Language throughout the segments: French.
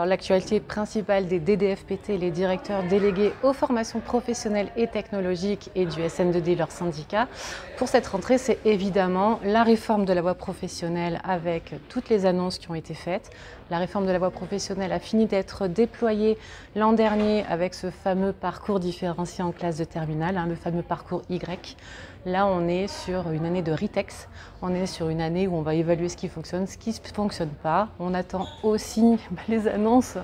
Alors l'actualité principale des DDFPT, les directeurs délégués aux formations professionnelles et technologiques et du SN2D, leur syndicat, pour cette rentrée, c'est évidemment la réforme de la voie professionnelle avec toutes les annonces qui ont été faites. La réforme de la voie professionnelle a fini d'être déployée l'an dernier avec ce fameux parcours différencié en classe de terminale, le fameux parcours Y. Là, on est sur une année de RITEX, on est sur une année où on va évaluer ce qui fonctionne, ce qui ne fonctionne pas. On attend aussi les annonces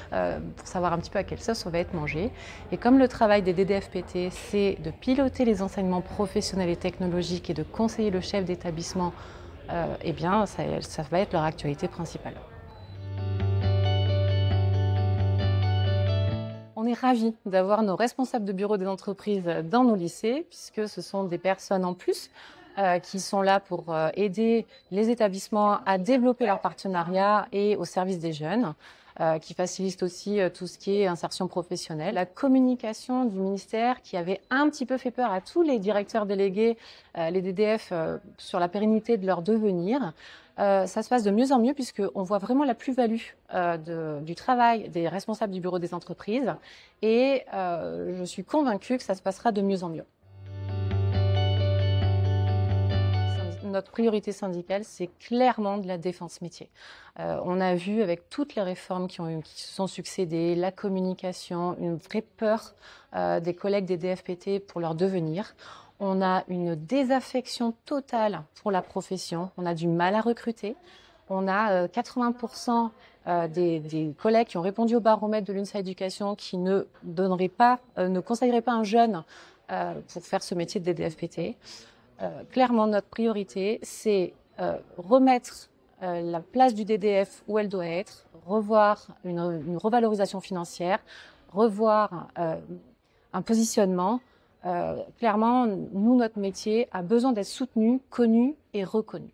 pour savoir un petit peu à quelle sauce on va être mangé. Et comme le travail des DDFPT, c'est de piloter les enseignements professionnels et technologiques et de conseiller le chef d'établissement, eh bien, ça va être leur actualité principale. On est ravis d'avoir nos responsables de bureau des entreprises dans nos lycées, puisque ce sont des personnes en plus qui sont là pour aider les établissements à développer leur partenariat et au service des jeunes, qui facilitent aussi tout ce qui est insertion professionnelle. La communication du ministère qui avait un petit peu fait peur à tous les directeurs délégués, les DDF, sur la pérennité de leur devenir. Ça se passe de mieux en mieux puisqu'on voit vraiment la plus-value du travail des responsables du bureau des entreprises et je suis convaincue que ça se passera de mieux en mieux. Notre priorité syndicale, c'est clairement de la défense métier. On a vu avec toutes les réformes qui se sont succédées, la communication, une vraie peur des collègues des DFPT pour leur devenir. On a une désaffection totale pour la profession. On a du mal à recruter. On a 80% des collègues qui ont répondu au baromètre de l'UNSA Éducation qui ne conseilleraient pas un jeune pour faire ce métier de DDFPT. Clairement, notre priorité, c'est remettre la place du DDF où elle doit être, revoir une revalorisation financière, revoir un positionnement. Clairement, nous, notre métier a besoin d'être soutenu, connu et reconnu.